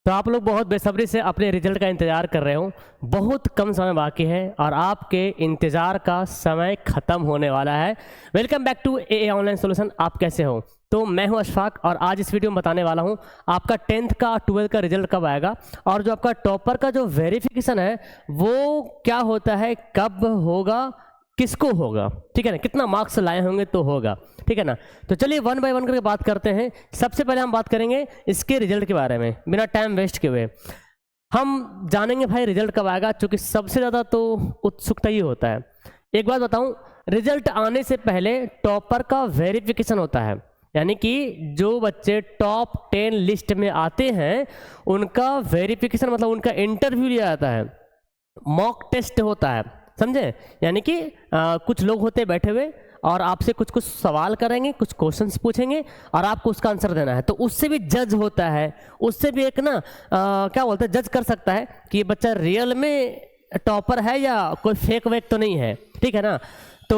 तो आप लोग बहुत बेसब्री से अपने रिजल्ट का इंतज़ार कर रहे हो। बहुत कम समय बाकी है और आपके इंतज़ार का समय ख़त्म होने वाला है। Welcome back to a online solution. आप कैसे हो? तो मैं हूं अशफाक और आज इस वीडियो में बताने वाला हूं आपका 10th का 12th का रिजल्ट कब आएगा और जो आपका टॉपर का जो वेरिफिकेशन है वो क्या होता है, कब होगा, किसको होगा, ठीक है ना, कितना मार्क्स लाए होंगे तो होगा, ठीक है ना। तो चलिए वन बाय वन करके बात करते हैं। सबसे पहले हम बात करेंगे इसके रिजल्ट के बारे में, बिना टाइम वेस्ट किए हुए हम जानेंगे भाई रिजल्ट कब आएगा, क्योंकि सबसे ज़्यादा तो उत्सुकता ही होता है। एक बात बताऊं, रिजल्ट आने से पहले टॉपर का वेरिफिकेशन होता है, यानी कि जो बच्चे टॉप 10 लिस्ट में आते हैं उनका वेरिफिकेशन मतलब उनका इंटरव्यू लिया जाता है, मॉक टेस्ट होता है, समझे। यानी कि कुछ लोग होते हैं बैठे हुए और आपसे कुछ कुछ सवाल करेंगे, कुछ क्वेश्चंस पूछेंगे और आपको उसका आंसर देना है। तो उससे भी जज होता है, उससे भी एक ना क्या बोलते हैं, जज कर सकता है कि ये बच्चा रियल में टॉपर है या कोई फेक वेक तो नहीं है, ठीक है ना। तो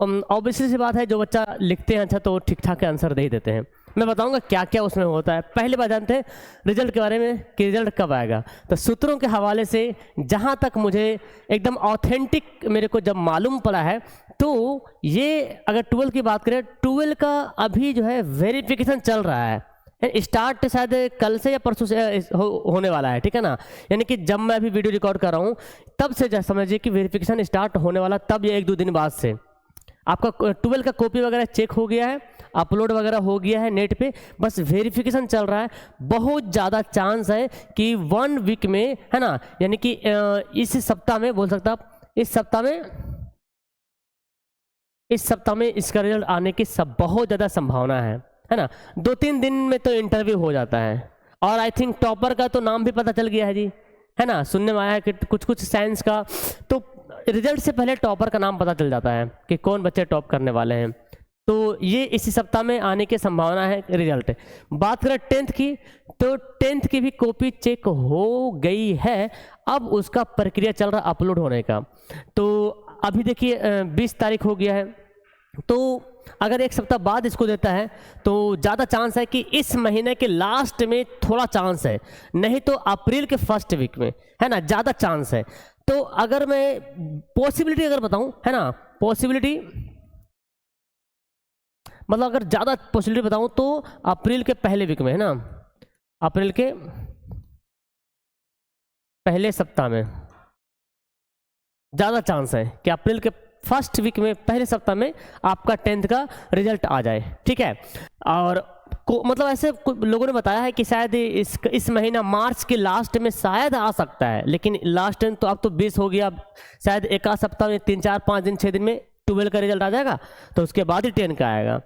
ऑब्वियसली सी बात है, जो बच्चा लिखते हैं अच्छा तो ठीक ठाक आंसर दे ही देते हैं। मैं बताऊंगा क्या क्या उसमें होता है। पहले बात जानते हैं रिजल्ट के बारे में कि रिजल्ट कब आएगा। तो सूत्रों के हवाले से जहां तक मुझे एकदम ऑथेंटिक मेरे को जब मालूम पड़ा है, तो ये अगर 12 की बात करें, 12 का अभी जो है वेरिफिकेशन चल रहा है। स्टार्ट शायद कल से या परसों से होने वाला है, ठीक है ना। यानी कि जब मैं अभी वीडियो रिकॉर्ड कर रहा हूँ तब से समझिए कि वेरिफिकेशन स्टार्ट होने वाला, तब ये 1-2 दिन बाद से आपका 12 का कॉपी वगैरह चेक हो गया है, अपलोड वगैरह हो गया है नेट पे, बस वेरिफिकेशन चल रहा है। बहुत ज़्यादा चांस है कि 1 वीक में, है ना, यानी कि इस सप्ताह में बोल सकता आप, इस सप्ताह में इसका रिजल्ट आने की बहुत ज़्यादा संभावना है ना। 2-3 दिन में तो इंटरव्यू हो जाता है और आई थिंक टॉपर का तो नाम भी पता चल गया है जी, है ना। सुनने में आया है कि कुछ साइंस का तो रिजल्ट से पहले टॉपर का नाम पता चल जाता है कि कौन बच्चे टॉप करने वाले हैं। तो ये इसी सप्ताह में आने की संभावना है रिजल्ट। बात करें 10th की, तो 10th की भी कॉपी चेक हो गई है, अब उसका प्रक्रिया चल रहा अपलोड होने का। तो अभी देखिए 20 तारीख हो गया है, तो अगर एक सप्ताह बाद इसको देता है तो ज़्यादा चांस है कि इस महीने के लास्ट में थोड़ा चांस है, नहीं तो अप्रैल के फर्स्ट वीक में, है ना, ज़्यादा चांस है। तो अगर मैं पॉसिबिलिटी अगर बताऊं, है ना, पॉसिबिलिटी मतलब अगर ज़्यादा पॉसिबिलिटी बताऊं तो अप्रैल के पहले वीक में, है ना, अप्रैल के पहले सप्ताह में ज़्यादा चांस है कि अप्रैल के फर्स्ट वीक में, पहले सप्ताह में आपका 10th का रिजल्ट आ जाए, ठीक है। और मतलब ऐसे लोगों ने बताया है कि शायद इस महीना मार्च के लास्ट में शायद आ सकता है, लेकिन लास्ट तो अब तो 20 हो गया, शायद एक आध सप्ताह में 3-4-5 दिन 6 दिन में 12 का रिजल्ट आ जाएगा, तो उसके बाद ही 10 का आएगा।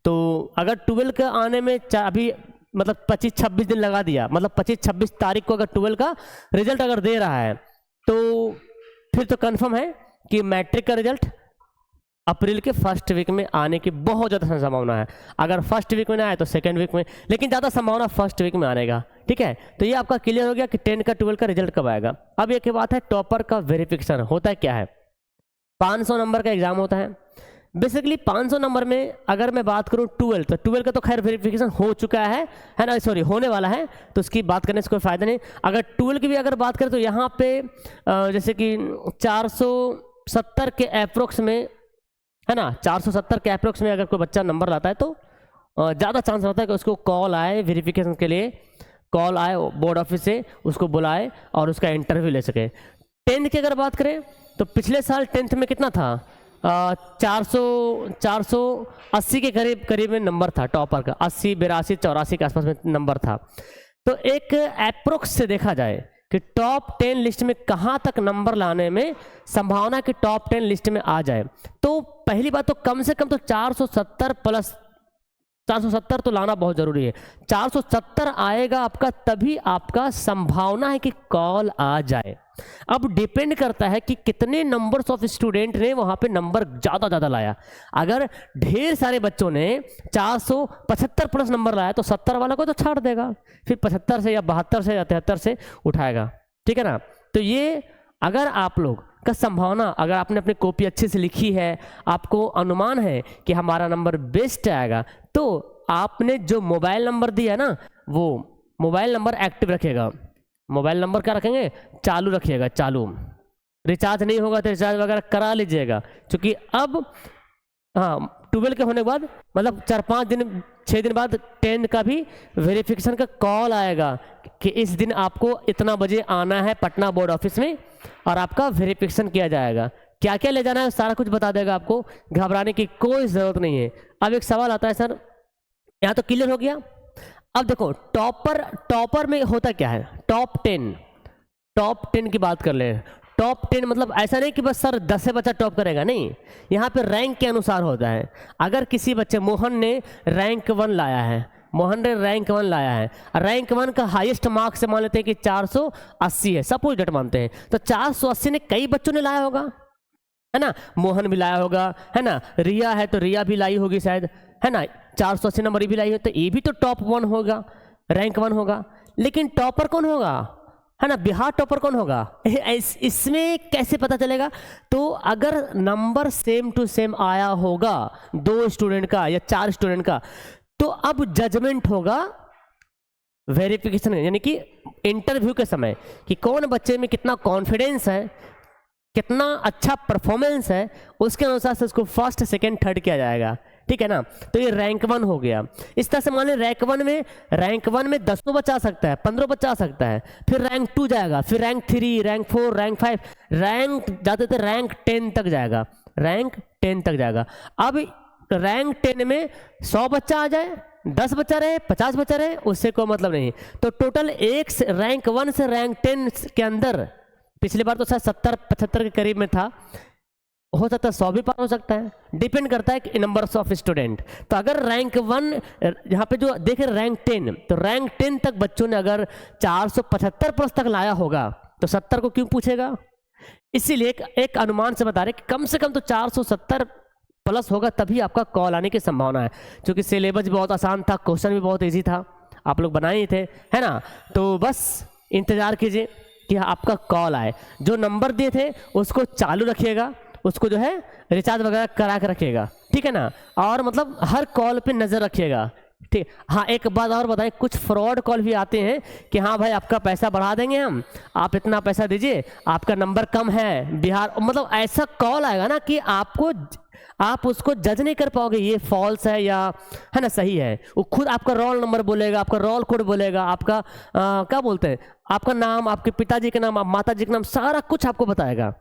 तो अगर 12 का आने में अभी मतलब 25-26 दिन लगा दिया, मतलब 25-26 तारीख को अगर 12 का रिजल्ट अगर दे रहा है तो फिर तो कन्फर्म है कि मैट्रिक का रिजल्ट अप्रैल के फर्स्ट वीक में आने की बहुत ज़्यादा संभावना है। अगर फर्स्ट वीक में ना आए तो सेकंड वीक में, लेकिन ज़्यादा संभावना फर्स्ट वीक में आने का, ठीक है। तो ये आपका क्लियर हो गया कि 10 का 12 का रिजल्ट कब आएगा। अब एक बात है, टॉपर का वेरिफिकेशन होता है क्या है, 500 नंबर का एग्जाम होता है। बेसिकली 500 नंबर में अगर मैं बात करूँ 12, तो 12 का तो खैर वेरिफिकेशन हो चुका है ना, सॉरी होने वाला है, तो उसकी बात करने से कोई फ़ायदा नहीं। अगर 12 की भी अगर बात करें तो यहाँ पे जैसे कि 470 के अप्रोक्स में, है ना, 470 के अप्रोक्स में अगर कोई बच्चा नंबर लाता है तो ज़्यादा चांस रहता है कि उसको कॉल आए, वेरिफिकेशन के लिए कॉल आए बोर्ड ऑफिस से, उसको बुलाए और उसका इंटरव्यू ले सके। 10th की अगर बात करें तो पिछले साल 10th में कितना था, 480 के करीब में नंबर था टॉपर का, 80, 82, 84 के आसपास में नंबर था। तो एक अप्रोक्स से देखा जाए कि टॉप 10 लिस्ट में कहाँ तक नंबर लाने में संभावना कि टॉप 10 लिस्ट में आ जाए, तो पहली बात तो कम से कम तो 470 प्लस, 470 तो लाना बहुत ज़रूरी है। 470 आएगा आपका, तभी आपका संभावना है कि कॉल आ जाए। अब डिपेंड करता है कि कितने नंबर्स ऑफ स्टूडेंट ने वहाँ पे नंबर ज़्यादा लाया। अगर ढेर सारे बच्चों ने 475 प्लस नंबर लाया तो 70 वाला को तो छाड़ देगा, फिर 75 से या 72 से या 73 से उठाएगा, ठीक है ना। तो ये अगर आप लोग का संभावना, अगर आपने अपनी कॉपी अच्छे से लिखी है, आपको अनुमान है कि हमारा नंबर बेस्ट आएगा, तो आपने जो मोबाइल नंबर दिया ना वो मोबाइल नंबर एक्टिव रखिएगा। मोबाइल नंबर क्या रखेंगे? चालू रखिएगा, चालू। रिचार्ज नहीं होगा तो रिचार्ज वगैरह करा लीजिएगा, क्योंकि अब हाँ 12 के होने के बाद मतलब 4-5 दिन 6 दिन बाद 10 का भी वेरिफिकेशन का कॉल आएगा कि इस दिन आपको इतना बजे आना है पटना बोर्ड ऑफिस में और आपका वेरिफिकेशन किया जाएगा। क्या क्या ले जाना है सारा कुछ बता देगा आपको, घबराने की कोई ज़रूरत नहीं है। अब एक सवाल आता है सर, यहाँ तो क्लियर हो गया। अब देखो टॉपर में होता क्या है, टॉप 10 की बात कर ले। टॉप 10 मतलब ऐसा नहीं कि बस सर 10 से बच्चा टॉप करेगा, नहीं, यहाँ पे रैंक के अनुसार होता है। अगर किसी बच्चे मोहन ने रैंक 1 लाया है, रैंक 1 का हाईएस्ट मार्क्स से मान लेते हैं कि 480 है, सपोज डेट मानते हैं, तो 480 ने कई बच्चों ने लाया होगा, है ना, मोहन भी लाया होगा, है ना, रिया है तो रिया भी लाई होगी शायद, है ना, 480 नंबर ये भी लाई हो, तो ये भी तो टॉप 1 होगा, रैंक 1 होगा। लेकिन टॉपर कौन होगा, है ना, बिहार टॉपर कौन होगा, इसमें कैसे पता चलेगा? तो अगर नंबर सेम टू सेम आया होगा 2 स्टूडेंट का या 4 स्टूडेंट का, तो अब जजमेंट होगा वेरिफिकेशन, यानी कि इंटरव्यू के समय कि कौन बच्चे में कितना कॉन्फिडेंस है, कितना अच्छा परफॉर्मेंस है, उसके अनुसार से उसको फर्स्ट सेकंड थर्ड किया जाएगा, ठीक है ना। तो ये रैंक 1 हो गया। इस तरह से मान लें रैंक 1 में 10 बच्चा आ सकता है, 15 बच्चा आ सकता है, फिर रैंक 2 जाएगा, फिर रैंक 3, रैंक 4, रैंक 5, रैंक जाते थे रैंक 10 तक जाएगा, रैंक 10 तक जाएगा। अब रैंक 10 में 100 बच्चा आ जाए, 10 बच्चा रहे, 50 बच्चा रहे, उससे कोई मतलब नहीं। तो टोटल एक रैंक 1 से रैंक 10 के अंदर, पिछली बार तो शायद 70-75 के करीब में था, हो सकता है 100 भी पार हो सकता है, डिपेंड करता है कि नंबर्स ऑफ स्टूडेंट। तो अगर रैंक 1 यहाँ पे जो देखें रैंक 10, तो रैंक 10 तक बच्चों ने अगर 475 प्लस तक लाया होगा तो 70 को क्यों पूछेगा? इसीलिए एक अनुमान से बता रहे कि कम से कम तो 470 प्लस होगा, तभी आपका कॉल आने की संभावना है। क्योंकि सिलेबस भी बहुत आसान था, क्वेश्चन भी बहुत ईजी था, आप लोग बनाए ही थे, है ना। तो बस इंतज़ार कीजिए कि आपका कॉल आए। जो नंबर दिए थे उसको चालू रखिएगा, उसको जो है रिचार्ज वगैरह करा के रखिएगा, ठीक है ना। और मतलब हर कॉल पे नज़र रखिएगा, ठीक। हाँ एक बात और बताएं, कुछ फ्रॉड कॉल भी आते हैं कि हाँ भाई आपका पैसा बढ़ा देंगे हम, आप इतना पैसा दीजिए, आपका नंबर कम है बिहार, मतलब ऐसा कॉल आएगा ना कि आप उसको जज नहीं कर पाओगे ये फॉल्स है या है ना सही है। वो खुद आपका रोल नंबर बोलेगा, आपका रोल कोड बोलेगा, आपका क्या बोलते हैं, आपका नाम, आपके पिताजी के नाम, माता जी के नाम, सारा कुछ आपको बताएगा,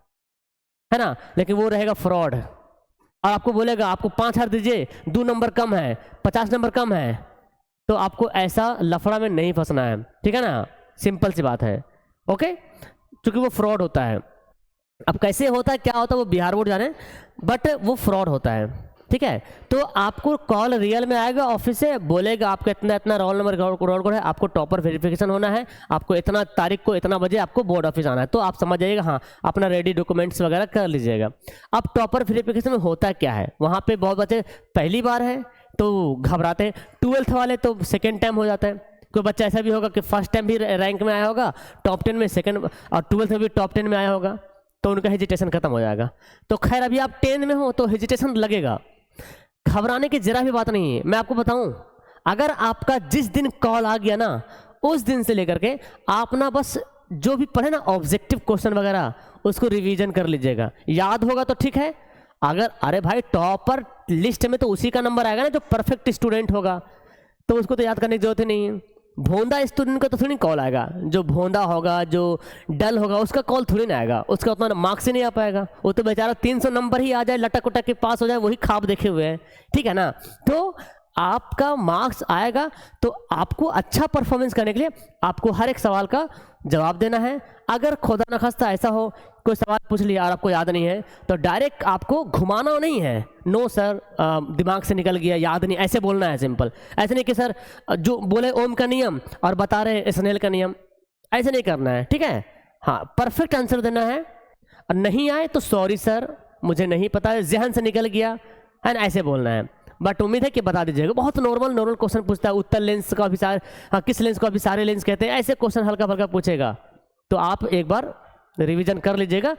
है ना। लेकिन वो रहेगा फ्रॉड, और आपको बोलेगा आपको 5000 दीजिए, 2 नंबर कम है, 50 नंबर कम है। तो आपको ऐसा लफड़ा में नहीं फंसना है, ठीक है ना, सिंपल सी बात है, ओके। क्योंकि वो फ्रॉड होता है। अब कैसे होता है, क्या होता है, वो बिहार बोर्ड जाने, बट वो फ्रॉड होता है, ठीक है। तो आपको कॉल रियल में आएगा, ऑफिस से बोलेगा आपका इतना इतना रोल नंबर रोल कोड है, आपको टॉपर वेरिफिकेशन होना है, आपको इतना तारीख को इतना बजे आपको बोर्ड ऑफिस आना है। तो आप समझ जाइएगा, हाँ अपना रेडी डॉक्यूमेंट्स वगैरह कर लीजिएगा। अब टॉपर वेरिफिकेशन में होता क्या है, वहाँ पे बहुत बच्चे पहली बार है तो घबराते हैं, 12th वाले तो सेकेंड टाइम हो जाता है। कोई बच्चा ऐसा भी होगा कि फर्स्ट टाइम भी रैंक में आया होगा, टॉप 10 में, सेकंड और 12th में भी टॉप 10 में आया होगा, तो उनका हेजिटेशन खत्म हो जाएगा। तो खैर अभी आप 10 में हो तो हेजिटेशन लगेगा, घबराने की जरा भी बात नहीं है। मैं आपको बताऊं, अगर आपका जिस दिन कॉल आ गया ना, उस दिन से लेकर के आप ना बस जो भी पढ़े ना ऑब्जेक्टिव क्वेश्चन वगैरह, उसको रिवीजन कर लीजिएगा। याद होगा तो ठीक है, अगर अरे भाई टॉपर लिस्ट में तो उसी का नंबर आएगा ना जो परफेक्ट स्टूडेंट होगा, तो उसको तो याद करने की जरूरत ही नहीं है। भोंदा स्टूडेंट का तो थोड़ी कॉल आएगा, जो भोंदा होगा, जो डल होगा, उसका कॉल थोड़ी ना आएगा, उसका उतना मार्क्स ही नहीं आ पाएगा। वो तो बेचारा 300 नंबर ही आ जाए, लटक उटक के पास हो जाए, वही ख्वाब देखे हुए हैं, ठीक है ना। तो आपका मार्क्स आएगा तो आपको अच्छा परफॉर्मेंस करने के लिए आपको हर एक सवाल का जवाब देना है। अगर खुदा न खास्ता ऐसा हो कोई सवाल पूछ लिया और आपको याद नहीं है, तो डायरेक्ट आपको घुमाना नहीं है, नो सर दिमाग से निकल गया, याद नहीं, ऐसे बोलना है सिंपल। ऐसे नहीं कि सर जो बोले ओम का नियम और बता रहे स्नेल का नियम, ऐसे नहीं करना है, ठीक है। हाँ परफेक्ट आंसर देना है, और नहीं आए तो सॉरी सर मुझे नहीं पता, जहन से निकल गया, है ना, ऐसे बोलना है। बट उम्मीद है कि बता दीजिएगा। बहुत नॉर्मल क्वेश्चन पूछता है, उत्तर लेंस का अभिसार, हाँ किस लेंस को अभिसारे लेंस कहते हैं, ऐसे क्वेश्चन हल्का फल्का पूछेगा। तो आप एक बार रिवीजन कर लीजिएगा।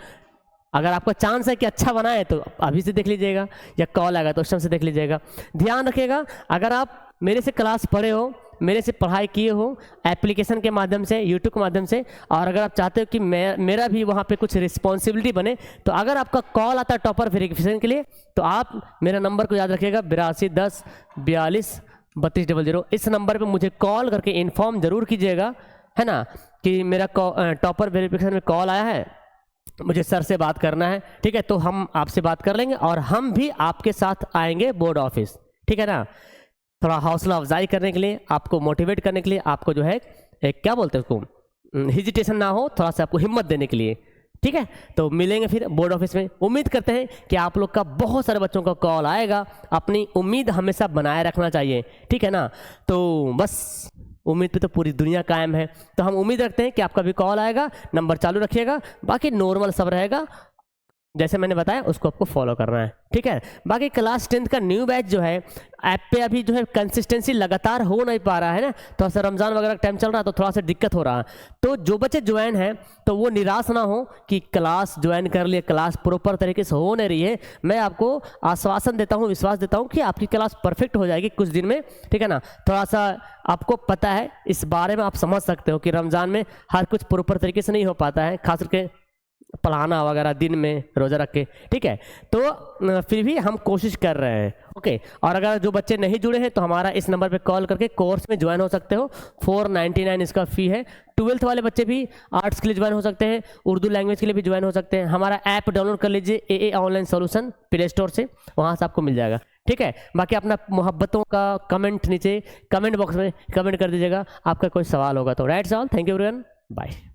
अगर आपका चांस है कि अच्छा बनाए तो अभी से देख लीजिएगा, या कॉल आएगा तो उस टाइम से देख लीजिएगा। ध्यान रखिएगा, अगर आप मेरे से क्लास पढ़े हो मेरे से पढ़ाई किए हो एप्लीकेशन के माध्यम से, यूट्यूब के माध्यम से, और अगर आप चाहते हो कि मेरा भी वहाँ पे कुछ रिस्पॉन्सिबिलिटी बने, तो अगर आपका कॉल आता है टॉपर वेरिफिकेशन के लिए, तो आप मेरा नंबर को याद रखिएगा 8210423200। इस नंबर पे मुझे कॉल करके इन्फॉर्म ज़रूर कीजिएगा, है ना, कि मेरा टॉपर वेरिफिकेशन में कॉल आया है, मुझे सर से बात करना है। ठीक है, तो हम आपसे बात कर लेंगे और हम भी आपके साथ आएंगे बोर्ड ऑफिस। ठीक है ना, थोड़ा हौसला अफजाई करने के लिए, आपको मोटिवेट करने के लिए, आपको जो है एक क्या बोलते हैं उसको, हिजिटेशन ना हो, थोड़ा सा आपको हिम्मत देने के लिए। ठीक है, तो मिलेंगे फिर बोर्ड ऑफिस में। उम्मीद करते हैं कि आप लोग का बहुत सारे बच्चों का कॉल आएगा। अपनी उम्मीद हमेशा बनाए रखना चाहिए। ठीक है ना, तो बस उम्मीद पे तो पूरी दुनिया कायम है, तो हम उम्मीद रखते हैं कि आपका भी कॉल आएगा। नंबर चालू रखिएगा, बाकी नॉर्मल सब रहेगा, जैसे मैंने बताया उसको आपको फॉलो करना है। ठीक है, बाकी क्लास 10th का न्यू बैच जो है ऐप पे अभी जो है कंसिस्टेंसी लगातार हो नहीं पा रहा है ना, थोड़ा सा रमज़ान वगैरह का टाइम चल रहा है तो थोड़ा सा दिक्कत हो रहा है। तो जो बच्चे ज्वाइन हैं तो वो निराश ना हो कि क्लास ज्वाइन कर लिए, क्लास प्रॉपर तरीके से हो नहीं रही है। मैं आपको आश्वासन देता हूँ, विश्वास देता हूँ कि आपकी क्लास परफेक्ट हो जाएगी कुछ दिन में। ठीक है ना, थोड़ा सा आपको पता है, इस बारे में आप समझ सकते हो कि रमज़ान में हर कुछ प्रॉपर तरीके से नहीं हो पाता है, खास करके पढ़ाना वगैरह दिन में रोज़ा रख के। ठीक है, तो फिर भी हम कोशिश कर रहे हैं। ओके, और अगर जो बच्चे नहीं जुड़े हैं तो हमारा इस नंबर पे कॉल करके कोर्स में ज्वाइन हो सकते हो। 499 इसका फ़ी है। 12th वाले बच्चे भी आर्ट्स के लिए ज्वाइन हो सकते हैं, उर्दू लैंग्वेज के लिए भी ज्वाइन हो सकते हैं। हमारा ऐप डाउनलोड कर लीजिए AA online solution play store से, वहाँ से आपको मिल जाएगा। ठीक है, बाकी अपना मोहब्बतों का कमेंट नीचे कमेंट बॉक्स में कमेंट कर दीजिएगा। आपका कोई सवाल होगा तो। That's all, thank you everyone, bye.